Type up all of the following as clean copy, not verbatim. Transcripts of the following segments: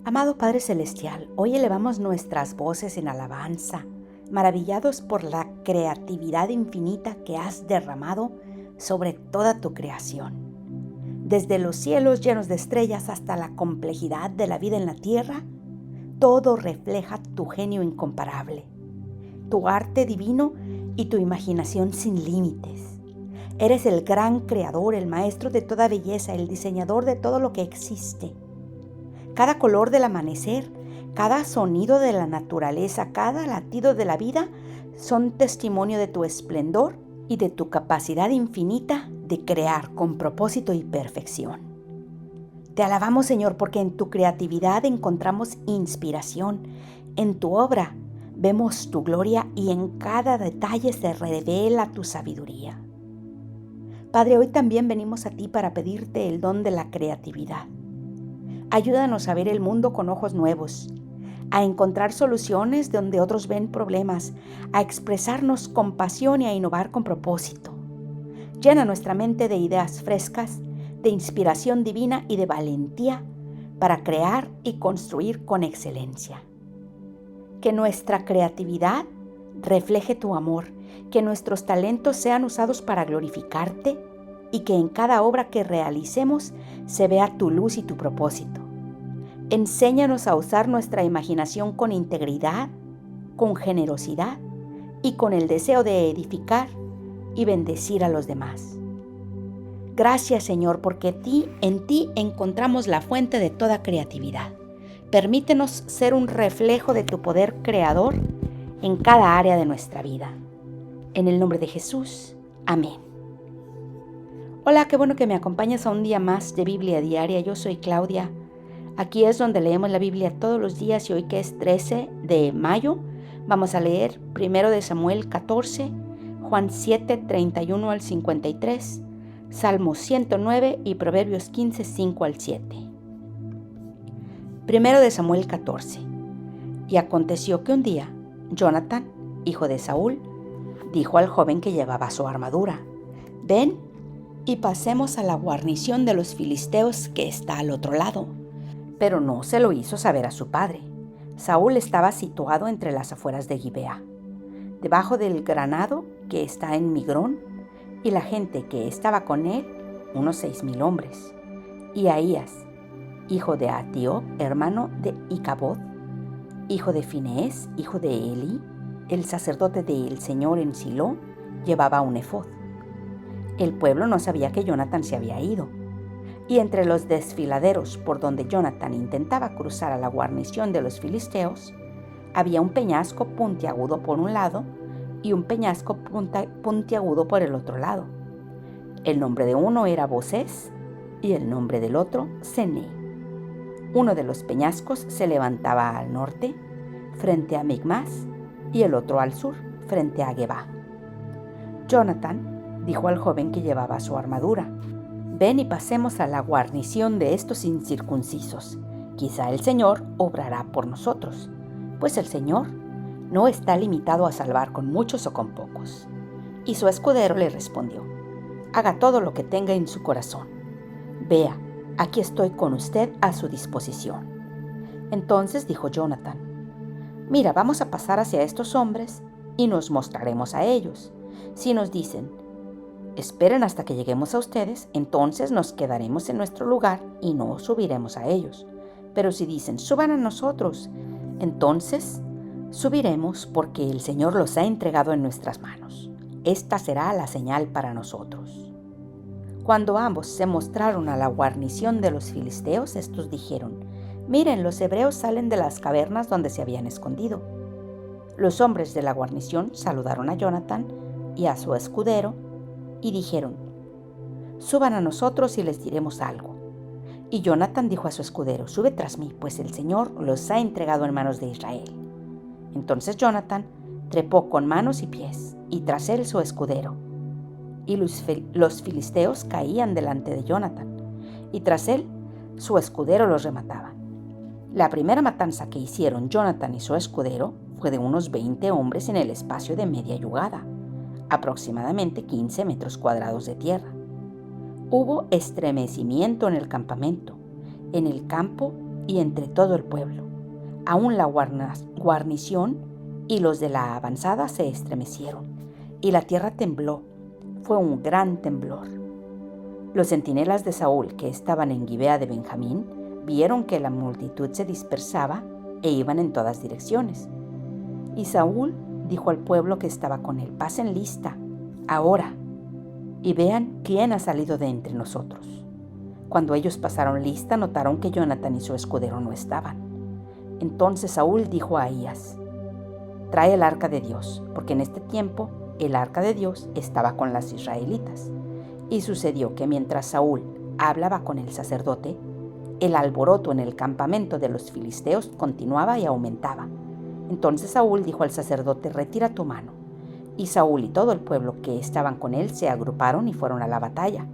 Amado Padre Celestial, hoy elevamos nuestras voces en alabanza, maravillados por la creatividad infinita que has derramado sobre toda tu creación. Desde los cielos llenos de estrellas hasta la complejidad de la vida en la tierra, todo refleja tu genio incomparable, tu arte divino y tu imaginación sin límites. Eres el gran creador, el maestro de toda belleza, el diseñador de todo lo que existe. Cada color del amanecer, cada sonido de la naturaleza, cada latido de la vida son testimonio de tu esplendor y de tu capacidad infinita de crear con propósito y perfección. Te alabamos, Señor, porque en tu creatividad encontramos inspiración. En tu obra vemos tu gloria y en cada detalle se revela tu sabiduría. Padre, hoy también venimos a ti para pedirte el don de la creatividad. Ayúdanos a ver el mundo con ojos nuevos, a encontrar soluciones donde otros ven problemas, a expresarnos con pasión y a innovar con propósito. Llena nuestra mente de ideas frescas, de inspiración divina y de valentía para crear y construir con excelencia. Que nuestra creatividad refleje tu amor, que nuestros talentos sean usados para glorificarte y que en cada obra que realicemos se vea tu luz y tu propósito. Enséñanos a usar nuestra imaginación con integridad, con generosidad y con el deseo de edificar y bendecir a los demás. Gracias, Señor, porque en ti encontramos la fuente de toda creatividad. Permítenos ser un reflejo de tu poder creador en cada área de nuestra vida. En el nombre de Jesús, amén. Hola, qué bueno que me acompañas a un día más de Biblia Diaria. Yo soy Claudia. Aquí es donde leemos la Biblia todos los días y hoy que es 13 de mayo, vamos a leer 1 Samuel 14, Juan 7, 31 al 53, Salmo 109 y Proverbios 15, 5 al 7. 1 Samuel 14. Y aconteció que un día, Jonatán, hijo de Saúl, dijo al joven que llevaba su armadura: «Ven y pasemos a la guarnición de los filisteos que está al otro lado». Pero no se lo hizo saber a su padre. Saúl estaba situado entre las afueras de Gibea, debajo del granado que está en Migrón, y la gente que estaba con él, unos 6,000 hombres. Y Ahías, hijo de Ahitub, hermano de Icabod, hijo de Finees, hijo de Eli, el sacerdote del Señor en Silo, llevaba un efod. El pueblo no sabía que Jonatán se había ido. Y entre los desfiladeros por donde Jonatán intentaba cruzar a la guarnición de los filisteos, había un peñasco puntiagudo por un lado y un peñasco puntiagudo por el otro lado. El nombre de uno era Bosés y el nombre del otro Cené. Uno de los peñascos se levantaba al norte, frente a Micmas, y el otro al sur, frente a Gebá. Jonatán dijo al joven que llevaba su armadura: «Ven y pasemos a la guarnición de estos incircuncisos. Quizá el Señor obrará por nosotros, pues el Señor no está limitado a salvar con muchos o con pocos». Y su escudero le respondió: «Haga todo lo que tenga en su corazón. Vea, aquí estoy con usted a su disposición». Entonces dijo Jonatán: «Mira, vamos a pasar hacia estos hombres y nos mostraremos a ellos. Si nos dicen: esperen hasta que lleguemos a ustedes, entonces nos quedaremos en nuestro lugar y no subiremos a ellos. Pero si dicen: suban a nosotros, entonces subiremos, porque el Señor los ha entregado en nuestras manos. Esta será la señal para nosotros». Cuando ambos se mostraron a la guarnición de los filisteos, estos dijeron: «Miren, los hebreos salen de las cavernas donde se habían escondido». Los hombres de la guarnición saludaron a Jonatán y a su escudero y dijeron: «Suban a nosotros y les diremos algo». Y Jonatán dijo a su escudero: «Sube tras mí, pues el Señor los ha entregado en manos de Israel». Entonces Jonatán trepó con manos y pies, y tras él su escudero. Y los filisteos caían delante de Jonatán, y tras él su escudero los remataba. La primera matanza que hicieron Jonatán y su escudero fue de unos 20 hombres en el espacio de media yugada, aproximadamente 15 metros cuadrados de tierra. Hubo estremecimiento en el campamento, en el campo y entre todo el pueblo. Aún la guarnición y los de la avanzada se estremecieron, y la tierra tembló. Fue un gran temblor. Los centinelas de Saúl, que estaban en Gibea de Benjamín, vieron que la multitud se dispersaba e iban en todas direcciones. Y Saúl dijo al pueblo que estaba con él: pasen lista, ahora, y vean quién ha salido de entre nosotros. Cuando ellos pasaron lista, notaron que Jonatán y su escudero no estaban. Entonces Saúl dijo a Ahías: trae el arca de Dios, porque en este tiempo el arca de Dios estaba con las israelitas. Y sucedió que mientras Saúl hablaba con el sacerdote, el alboroto en el campamento de los filisteos continuaba y aumentaba. Entonces Saúl dijo al sacerdote: retira tu mano. Y Saúl y todo el pueblo que estaban con él se agruparon y fueron a la batalla,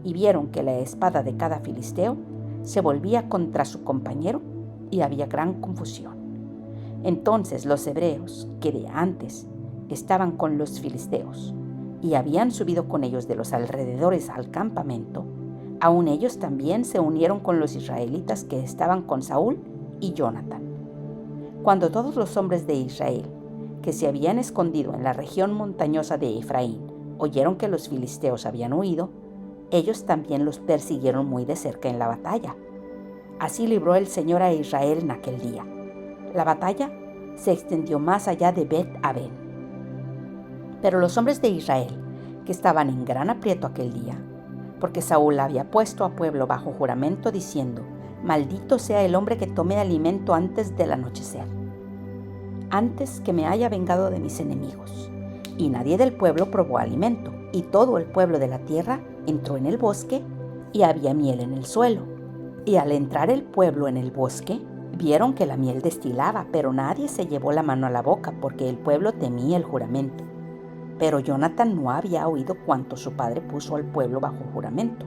y vieron que la espada de cada filisteo se volvía contra su compañero, y había gran confusión. Entonces los hebreos, que de antes estaban con los filisteos, y habían subido con ellos de los alrededores al campamento, aun ellos también se unieron con los israelitas que estaban con Saúl y Jonatán. Cuando todos los hombres de Israel, que se habían escondido en la región montañosa de Efraín, oyeron que los filisteos habían huido, ellos también los persiguieron muy de cerca en la batalla. Así libró el Señor a Israel en aquel día. La batalla se extendió más allá de Bet-Aven. Pero los hombres de Israel, que estaban en gran aprieto aquel día, porque Saúl había puesto a pueblo bajo juramento diciendo: maldito sea el hombre que tome alimento antes del anochecer, antes que me haya vengado de mis enemigos. Y nadie del pueblo probó alimento, y todo el pueblo de la tierra entró en el bosque, y había miel en el suelo. Y al entrar el pueblo en el bosque, vieron que la miel destilaba, pero nadie se llevó la mano a la boca, porque el pueblo temía el juramento. Pero Jonatán no había oído cuanto su padre puso al pueblo bajo juramento,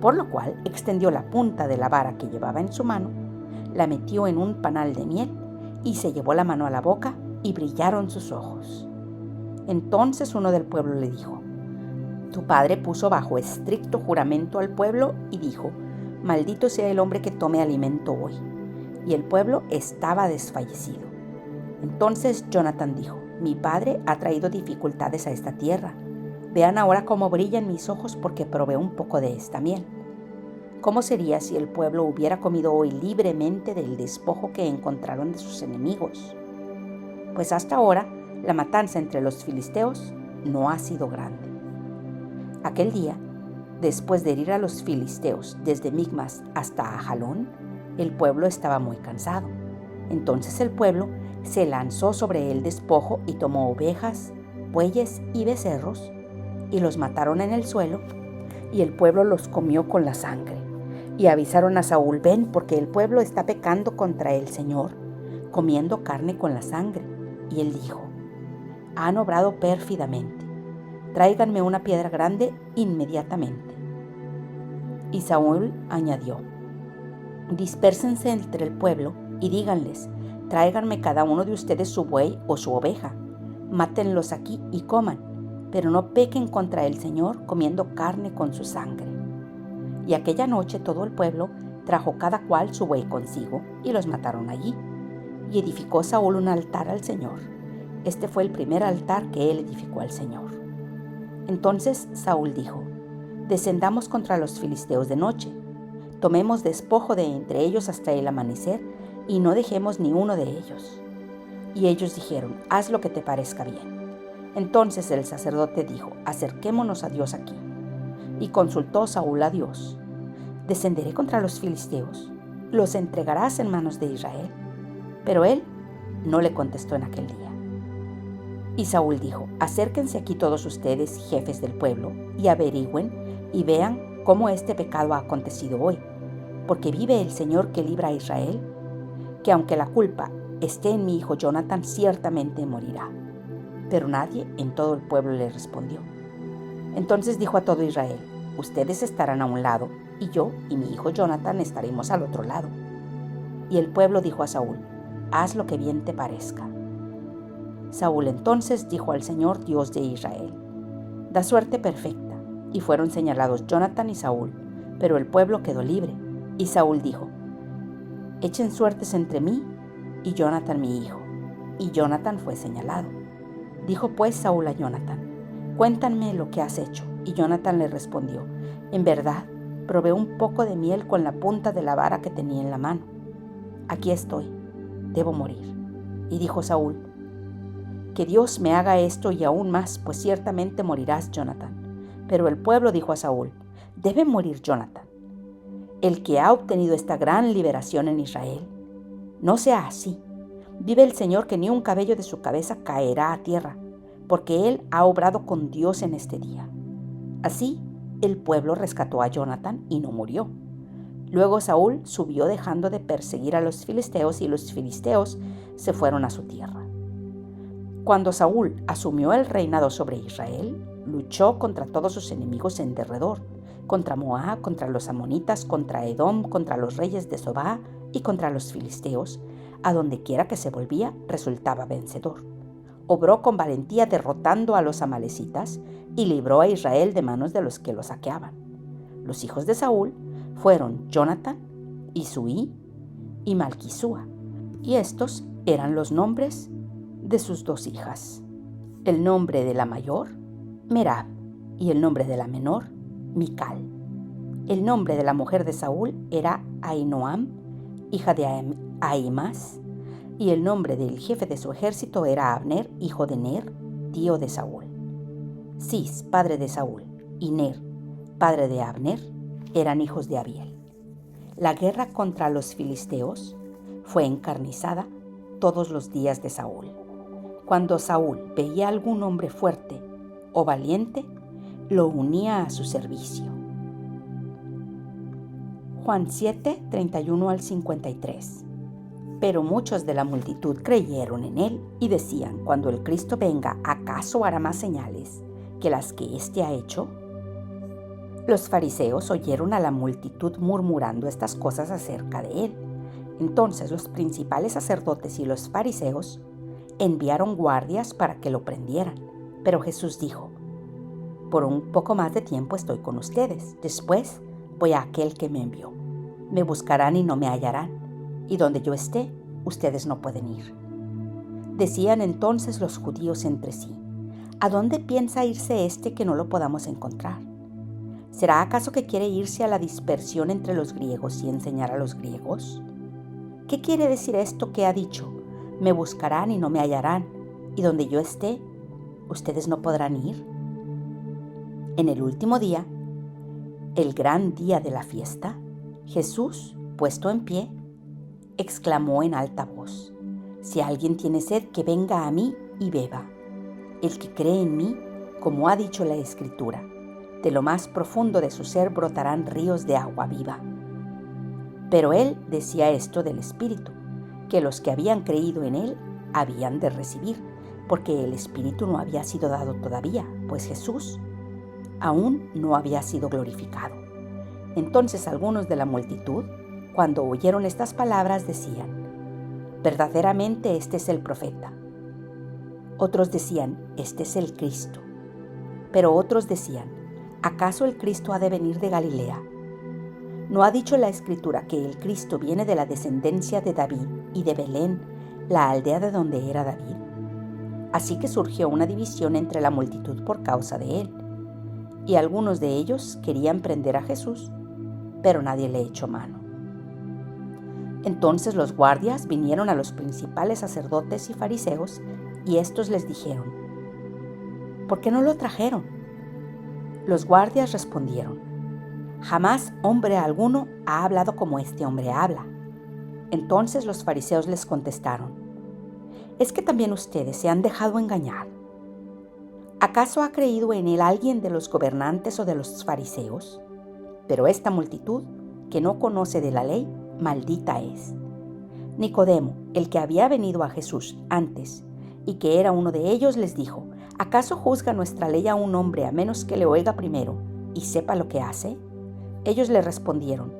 por lo cual extendió la punta de la vara que llevaba en su mano, la metió en un panal de miel, y se llevó la mano a la boca, y brillaron sus ojos. Entonces uno del pueblo le dijo: tu padre puso bajo estricto juramento al pueblo y dijo: maldito sea el hombre que tome alimento hoy. Y el pueblo estaba desfallecido. Entonces Jonatán dijo: mi padre ha traído dificultades a esta tierra. Vean ahora cómo brillan mis ojos porque probé un poco de esta miel. ¿Cómo sería si el pueblo hubiera comido hoy libremente del despojo que encontraron de sus enemigos? Pues hasta ahora la matanza entre los filisteos no ha sido grande. Aquel día, después de herir a los filisteos desde Micmas hasta Ajalón, el pueblo estaba muy cansado. Entonces el pueblo se lanzó sobre el despojo y tomó ovejas, bueyes y becerros, y los mataron en el suelo, y el pueblo los comió con la sangre. Y avisaron a Saúl: ven, porque el pueblo está pecando contra el Señor, comiendo carne con la sangre. Y él dijo: han obrado pérfidamente. Tráiganme una piedra grande inmediatamente. Y Saúl añadió: dispérsense entre el pueblo y díganles: tráiganme cada uno de ustedes su buey o su oveja, mátenlos aquí y coman, pero no pequen contra el Señor comiendo carne con su sangre. Y aquella noche todo el pueblo trajo cada cual su buey consigo, y los mataron allí. Y edificó Saúl un altar al Señor. Este fue el primer altar que él edificó al Señor. Entonces Saúl dijo: descendamos contra los filisteos de noche, tomemos despojo de entre ellos hasta el amanecer, y no dejemos ni uno de ellos. Y ellos dijeron: haz lo que te parezca bien. Entonces el sacerdote dijo: acerquémonos a Dios aquí. Y consultó Saúl a Dios: ¿descenderé contra los filisteos? ¿Los entregarás en manos de Israel? Pero él no le contestó en aquel día. Y Saúl dijo: acérquense aquí todos ustedes, jefes del pueblo, y averigüen y vean cómo este pecado ha acontecido hoy, porque vive el Señor que libra a Israel, que aunque la culpa esté en mi hijo Jonatán, ciertamente morirá. Pero nadie en todo el pueblo le respondió. Entonces dijo a todo Israel: ustedes estarán a un lado, y yo y mi hijo Jonatán estaremos al otro lado. Y el pueblo dijo a Saúl: haz lo que bien te parezca. Saúl entonces dijo al Señor, Dios de Israel: da suerte perfecta. Y fueron señalados Jonatán y Saúl, pero el pueblo quedó libre. Y Saúl dijo: Echen suertes entre mí y Jonathan mi hijo. Y Jonathan fue señalado. Dijo pues Saúl a Jonathan: cuéntame lo que has hecho. Y Jonathan le respondió: en verdad, probé un poco de miel con la punta de la vara que tenía en la mano. Aquí estoy, debo morir. Y dijo Saúl: que Dios me haga esto y aún más, pues ciertamente morirás, Jonathan. Pero el pueblo dijo a Saúl: debe morir Jonathan, el que ha obtenido esta gran liberación en Israel. No sea así. Vive el Señor que ni un cabello de su cabeza caerá a tierra, porque Él ha obrado con Dios en este día. Así, el pueblo rescató a Jonathan y no murió. Luego Saúl subió dejando de perseguir a los filisteos y los filisteos se fueron a su tierra. Cuando Saúl asumió el reinado sobre Israel, luchó contra todos sus enemigos en derredor, contra Moab, contra los amonitas, contra Edom, contra los reyes de Sobá y contra los filisteos. A donde quiera que se volvía, resultaba vencedor. Obró con valentía derrotando a los amalecitas y libró a Israel de manos de los que lo saqueaban. Los hijos de Saúl fueron Jonathan, Isuí y Malquisúa, y estos eran los nombres de sus dos hijas. El nombre de la mayor, Merab, y el nombre de la menor, Mical. El nombre de la mujer de Saúl era Ahinoam, hija de Ahimaas, y el nombre del jefe de su ejército era Abner, hijo de Ner, tío de Saúl. Cis, padre de Saúl, y Ner, padre de Abner, eran hijos de Abiel. La guerra contra los filisteos fue encarnizada todos los días de Saúl. Cuando Saúl veía algún hombre fuerte o valiente, lo unía a su servicio. Juan 7, 31 al 53. Pero muchos de la multitud creyeron en él y decían: cuando el Cristo venga, ¿acaso hará más señales que las que éste ha hecho? Los fariseos oyeron a la multitud murmurando estas cosas acerca de él. Entonces los principales sacerdotes y los fariseos enviaron guardias para que lo prendieran. Pero Jesús dijo: por un poco más de tiempo estoy con ustedes. Después voy a aquel que me envió. Me buscarán y no me hallarán, y donde yo esté, ustedes no pueden ir. Decían entonces los judíos entre sí: ¿a dónde piensa irse este que no lo podamos encontrar? ¿Será acaso que quiere irse a la dispersión entre los griegos y enseñar a los griegos? ¿Qué quiere decir esto que ha dicho? Me buscarán y no me hallarán, y donde yo esté, ustedes no podrán ir. En el último día, el gran día de la fiesta, Jesús, puesto en pie, exclamó en alta voz: si alguien tiene sed, que venga a mí y beba. El que cree en mí, como ha dicho la Escritura, de lo más profundo de su ser brotarán ríos de agua viva. Pero él decía esto del Espíritu, que los que habían creído en él habían de recibir, porque el Espíritu no había sido dado todavía, pues Jesús aún no había sido glorificado. Entonces algunos de la multitud, cuando oyeron estas palabras, decían: verdaderamente este es el profeta. Otros decían: este es el Cristo. Pero otros decían: ¿acaso el Cristo ha de venir de Galilea? ¿No ha dicho la Escritura que el Cristo viene de la descendencia de David y de Belén, la aldea de donde era David? Así que surgió una división entre la multitud por causa de él, y algunos de ellos querían prender a Jesús, pero nadie le echó mano. Entonces los guardias vinieron a los principales sacerdotes y fariseos, y estos les dijeron: ¿por qué no lo trajeron? Los guardias respondieron: jamás hombre alguno ha hablado como este hombre habla. Entonces los fariseos les contestaron: ¿es que también ustedes se han dejado engañar? ¿Acaso ha creído en él alguien de los gobernantes o de los fariseos? Pero esta multitud, que no conoce de la ley, maldita es. Nicodemo, el que había venido a Jesús antes y que era uno de ellos, les dijo: ¿acaso juzga nuestra ley a un hombre a menos que le oiga primero y sepa lo que hace? Ellos le respondieron: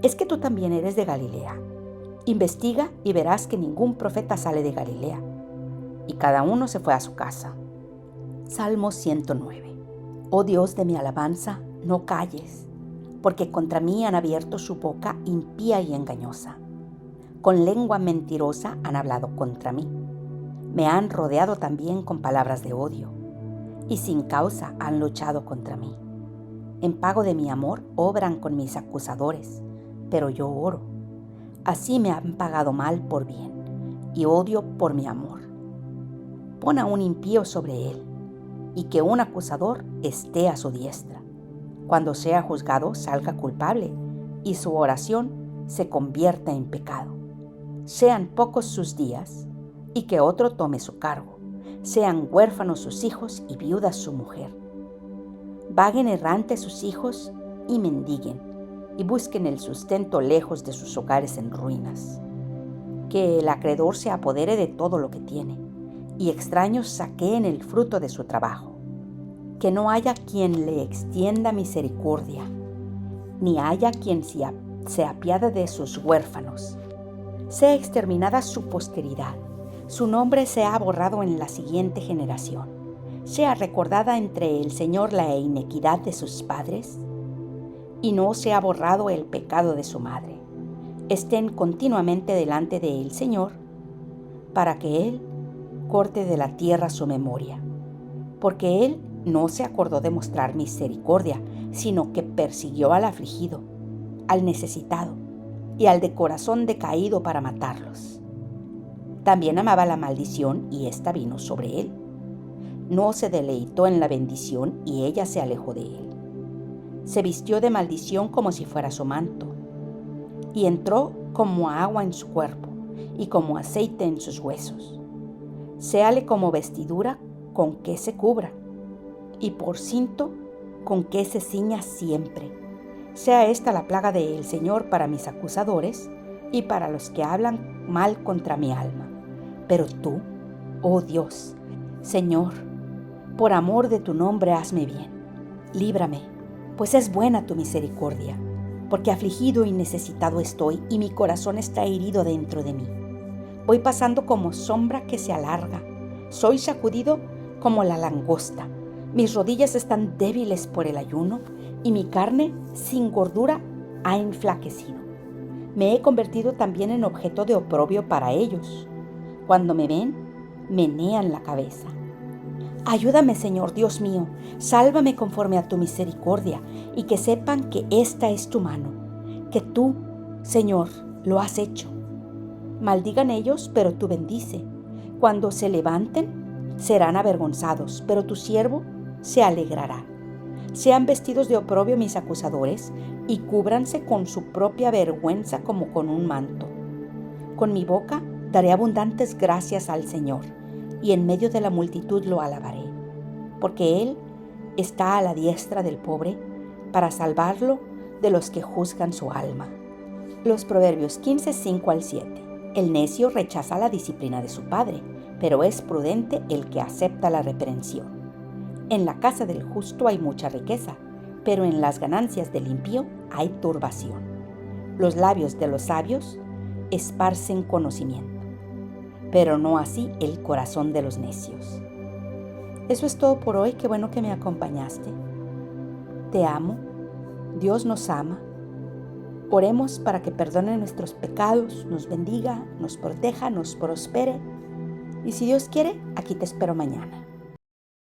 ¿es que tú también eres de Galilea? Investiga y verás que ningún profeta sale de Galilea. Y cada uno se fue a su casa. Salmo 109. Oh Dios de mi alabanza, no calles, porque contra mí han abierto su boca impía y engañosa. con lengua mentirosa han hablado contra mí. Me han rodeado también con palabras de odio, y sin causa han luchado contra mí. En pago de mi amor obran con mis acusadores, pero yo oro. Así me han pagado mal por bien, y odio por mi amor. Pon a un impío sobre él, y que un acusador esté a su diestra. Cuando sea juzgado, salga culpable, y su oración se convierta en pecado. Sean pocos sus días, y que otro tome su cargo. Sean huérfanos sus hijos y viudas su mujer. Vaguen errantes sus hijos y mendiguen, y busquen el sustento lejos de sus hogares en ruinas. Que el acreedor se apodere de todo lo que tiene, y extraños saqueen el fruto de su trabajo. Que no haya quien le extienda misericordia, ni haya quien se apiade de sus huérfanos. Sea exterminada su posteridad, su nombre sea borrado en la siguiente generación. Sea recordada entre el Señor la iniquidad de sus padres, y no sea borrado el pecado de su madre. Estén continuamente delante del Señor, para que Él corte de la tierra su memoria, porque Él no se acordó de mostrar misericordia, sino que persiguió al afligido, al necesitado y al de corazón decaído para matarlos. También amaba la maldición, y ésta vino sobre él. No se deleitó en la bendición, y ella se alejó de él. Se vistió de maldición como si fuera su manto, y entró como agua en su cuerpo, y como aceite en sus huesos. Séale como vestidura con que se cubra, y por cinto con que se ciña siempre. Sea esta la plaga del Señor para mis acusadores y para los que hablan mal contra mi alma. Pero tú, oh Dios, Señor, por amor de tu nombre hazme bien. Líbrame, pues es buena tu misericordia, porque afligido y necesitado estoy, y mi corazón está herido dentro de mí. Voy pasando como sombra que se alarga, soy sacudido como la langosta. Mis rodillas están débiles por el ayuno, y mi carne sin gordura ha enflaquecido. Me he convertido también en objeto de oprobio para ellos. Cuando me ven, menean la cabeza. Ayúdame, Señor Dios mío, sálvame conforme a tu misericordia, y que sepan que esta es tu mano, que tú, Señor, lo has hecho. Maldigan ellos, pero tú bendice. Cuando se levanten, serán avergonzados, pero tu siervo se alegrará. Sean vestidos de oprobio mis acusadores, y cúbranse con su propia vergüenza como con un manto. Con mi boca daré abundantes gracias al Señor, y en medio de la multitud lo alabaré, porque Él está a la diestra del pobre para salvarlo de los que juzgan su alma. Los Proverbios 15, 5 al 7. El necio rechaza la disciplina de su padre, pero es prudente el que acepta la reprensión. En la casa del justo hay mucha riqueza, pero en las ganancias del impío hay turbación. Los labios de los sabios esparcen conocimiento, pero no así el corazón de los necios. Eso es todo por hoy. Qué bueno que me acompañaste. Te amo. Dios nos ama. Oremos para que perdone nuestros pecados, nos bendiga, nos proteja, nos prospere. Y si Dios quiere, aquí te espero mañana.